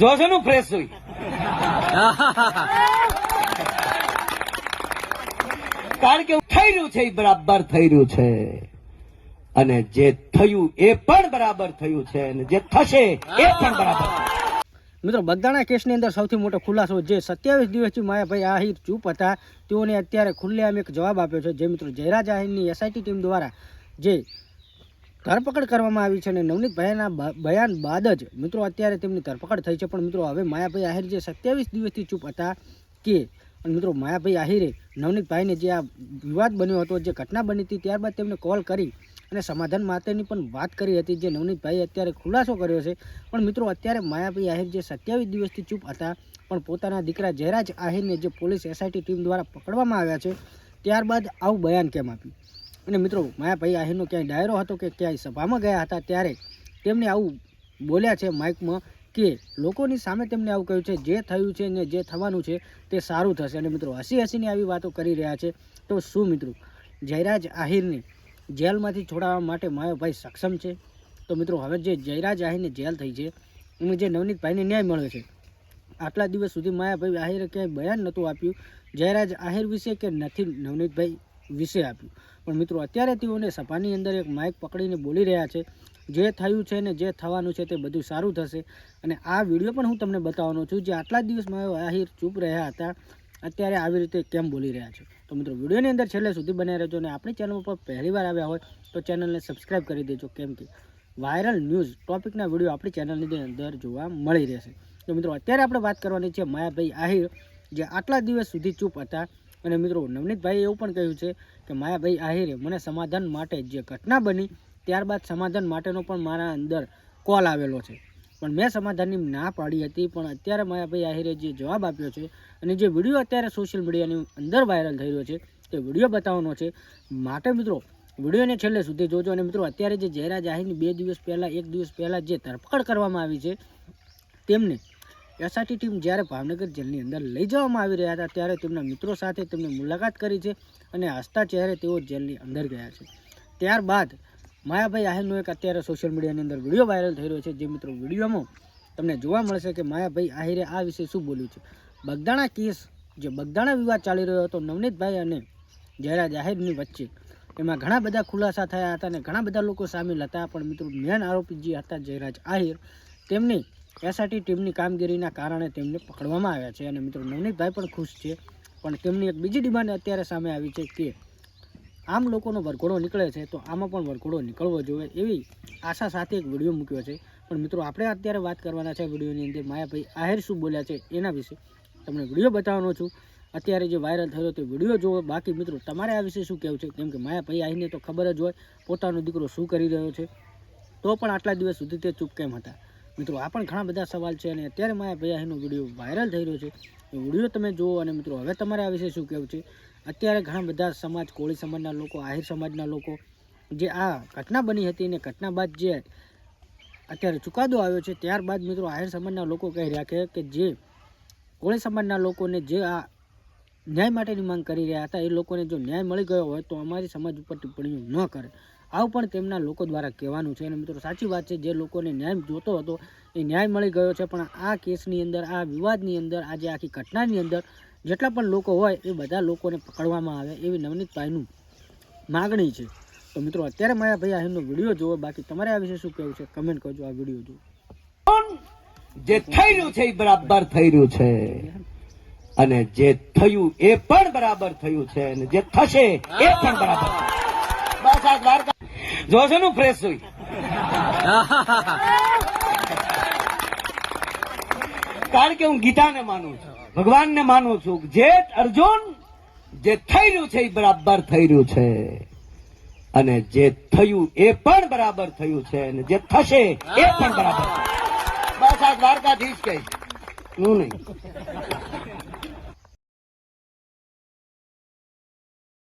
જોશો નું ફ્રેશ હોય. કારણ કે થઈ રહ્યું છે એ બરાબર થઈ રહ્યું છે, અને જે થયું એ પણ બરાબર થયું છે, અને જે થશે એ પણ બરાબર. મિત્રો, બગદાણા કેસની અંદર સૌથી મોટો ખુલાસો, જે 27 દિવસથી માયાભાઈ આહિર ચૂપ હતા, તેઓને અત્યારે ખુલ્લેઆમ એક જવાબ આપ્યો છે. જે મિત્રો જયરાજ આહિરની એસઆઈટી ટીમ દ્વારા જે ધરપકડ કરવામાં આવી છે, અને નવનીતભાઈના બયાન બાદ જ મિત્રો અત્યારે તેમની ધરપકડ થઈ છે. પણ મિત્રો હવે માયાભાઈ આહિર જે 27 દિવસથી ચૂપ હતા કે, અને મિત્રો માયાભાઈ આહિરે નવનીતભાઈને જે આ વિવાદ બન્યો હતો, જે ઘટના બની હતી, ત્યારબાદ તેમને કોલ કરી અને સમાધાન માટેની પણ વાત કરી હતી, જે નવનીતભાઈએ અત્યારે ખુલાસો કર્યો છે. પણ મિત્રો અત્યારે માયાભાઈ આહિર જે 27 દિવસથી ચૂપ હતા, પણ પોતાના દીકરા જયરાજ આહિરને જે પોલીસ એસઆઈટી ટીમ દ્વારા પકડવામાં આવ્યા છે, ત્યારબાદ આવું બયાન કેમ આપ્યું? અને મિત્રો માયાભાઈ આહિરનો ક્યાંય ડાયરો હતો કે ક્યાંય સભામાં ગયા હતા, ત્યારે તેમને આવું બોલ્યા છે માઇકમાં કે લોકોની સામે તેમને આવું કહ્યું છે, જે થયું છે ને જે થવાનું છે તે સારું થશે. અને મિત્રો હસીને આવી વાતો કરી રહ્યા છે. તો શું મિત્રો જયરાજ આહિરને જેલમાંથી છોડાવવા માટે માયાભાઈ સક્ષમ છે? તો મિત્રો હવે જે જયરાજ આહિરને જેલ થઈ છે, અને જે નવનીતભાઈને ન્યાય મળ્યો છે, આટલા દિવસ સુધી માયાભાઈ આહિરે ક્યાંય બયાન નહોતું આપ્યું જયરાજ આહિર વિશે કે નથી નવનીતભાઈ વિશે આપ્યું. પણ મિત્રો અત્યારે તેઓને સભાની અંદર એક માઇક પકડીને બોલી રહ્યા છે, જે થયું છે ને જે થવાનું છે તે બધું સારું થશે. અને આ વિડીયો પણ હું તમને બતાવવાનો છું, જે આટલા દિવસ માયાભાઈ આહિર ચૂપ રહ્યા હતા, અત્યારે આવી રીતે કેમ બોલી રહ્યા છે. તો મિત્રો વિડીયોની અંદર છેલ્લે સુધી બન્યા રહેજો, અને આપણી ચેનલ ઉપર પહેલીવાર આવ્યા હોય તો ચેનલને સબસ્ક્રાઈબ કરી દેજો, કેમ કે વાયરલ ન્યૂઝ ટોપિકના વિડીયો આપણી ચેનલની અંદર જોવા મળી રહેશે. તો મિત્રો અત્યારે આપણે વાત કરવાની છે માયાભાઈ આહિર, જે આટલા દિવસ સુધી ચૂપ હતા. અને મિત્રો નવનીતભાઈએ એવું પણ કહ્યું છે કે માયાભાઈ આહિરે મને સમાધાન માટે જે ઘટના બની, ત્યારબાદ સમાધાન માટેનો પણ મારા અંદર કોલ આવેલો છે, પણ મેં સમાધાનની ના પાડી હતી. પણ અત્યારે માયાભાઈ આહિરે જે જવાબ આપ્યો છે, અને જે વિડીયો અત્યારે સોશિયલ મીડિયાની અંદર વાયરલ થઈ રહ્યો છે, તે વિડીયો બતાવવાનો છે. માટે મિત્રો વિડીયોને છેલ્લે સુધી જોજો. અને મિત્રો અત્યારે જે જયરાજ આહિરની 1 દિવસ પહેલાં જે ધરપકડ કરવામાં આવી છે, તેમને એસઆઈટી ટીમ જ્યારે ભાવનગર જેલની અંદર લઈ જવામાં આવી રહ્યા હતા, ત્યારે તેમના મિત્રો સાથે તેમની મુલાકાત કરી છે, અને હસતા ચહેરે તેઓ જેલની અંદર ગયા છે. ત્યારબાદ માયાભાઈ આહિરનો એક અત્યારે સોશિયલ મીડિયાની અંદર વિડીયો વાયરલ થઈ રહ્યો છે, જે મિત્રો વિડીયોમાં તમને જોવા મળશે કે માયાભાઈ આહિરે આ વિશે શું બોલ્યું છે. બગદાણા કેસ, જે બગદાણા વિવાદ ચાલી રહ્યો હતો નવનીતભાઈ અને જયરાજ આહિરની વચ્ચે, એમાં ઘણા બધા ખુલાસા થયા હતા, અને ઘણા બધા લોકો સામેલ હતા. પણ મિત્રો મેન આરોપી જે હતા જયરાજ આહિર, તેમની એસઆઈટી ટીમની કામગીરીના કારણે તેમને પકડવામાં આવ્યા છે. અને મિત્રો નવનીતભાઈ પણ ખુશ છે. પણ તેમની એક બીજી ડિમાન્ડ અત્યારે સામે આવી છે કે આમ લોકોનો વરઘોડો નીકળે છે, તો આમાં પણ વરઘોડો નીકળવો જોઈએ, એવી આશા સાથે એક વિડીયો મૂક્યો છે. પણ મિત્રો આપણે અત્યારે વાત કરવાના છે વિડીયોની અંદર માયાભાઈ આહિર શું બોલ્યા છે એના વિશે. તમને વિડીયો બતાવવાનો છું, અત્યારે જે વાયરલ થયો તે વિડીયો જોવો. બાકી મિત્રો તમારે આ વિશે શું કહેવું છે? કેમ કે માયાભાઈ આહિરને તો ખબર જ હોય પોતાનો દીકરો શું કરી રહ્યો છે, તો પણ આટલા દિવસ સુધી તે ચૂપ કેમ હતા? મિત્રો આ પણ ઘણા બધા સવાલ છે, અને અત્યારે માયાભાઈ આહિરનો વિડીયો વાયરલ થઈ રહ્યો છે, એ વિડીયો તમે જુઓ. અને મિત્રો હવે તમારે આ વિશે શું કહેવું છે? અત્યારે ઘણા બધા સમાજ, કોળી સમાજના લોકો, આહિર સમાજના લોકો, જે આ ઘટના બની હતી, અને ઘટના બાદ જે અત્યારે ચુકાદો આવ્યો છે, ત્યારબાદ મિત્રો આહિર સમાજના લોકો કહી રહ્યા છે કે જે કોળી સમાજના લોકોને જે આ ન્યાય માટેની માંગ કરી રહ્યા હતા, એ લોકોને જો ન્યાય મળી ગયો હોય તો અમારી સમાજ ઉપર ટિપ્પણીઓ ન કરે, આવું પણ તેમના લોકો દ્વારા કહેવાનું છે. અને મિત્રો સાચી વાત છે, જે લોકોને ન્યાય જોતો હતો એ ન્યાય મળી ગયો છે. પણ આ કેસની અંદર, આ વિવાદની અંદર, આજે આખી ઘટનાની અંદર જેટલા પણ લોકો હોય એ બધા લોકોને પકડવામાં આવે, એવી નવનીતભાઈનું માગણી છે. તો મિત્રો અત્યારે માયાભાઈ આહિરનો વિડીયો જુઓ. બાકી તમારે આ વિશે શું કહેવું છે કમેન્ટ કરજો. આ વિડીયો જુઓ. જે થઈ રહ્યું છે એ બરાબર થઈ રહ્યું છે, અને જે થયું એ પણ બરાબર થયું છે, અને જે થશે એ પણ બરાબર. બસ આ દ્વારકા જોશો નું ફ્રેશ હોય. કારણ કે હું ગીતાને માનું છું, ભગવાનને માનું છું. જે અર્જુન, જે થઈ રહ્યું છે એ બરાબર થઈ રહ્યું છે, અને જે થયું એ પણ બરાબર થયું છે, અને જે થશે એ પણ બરાબર. બસ આ દ્વારકાધીશ કહીશ, હું નહીં.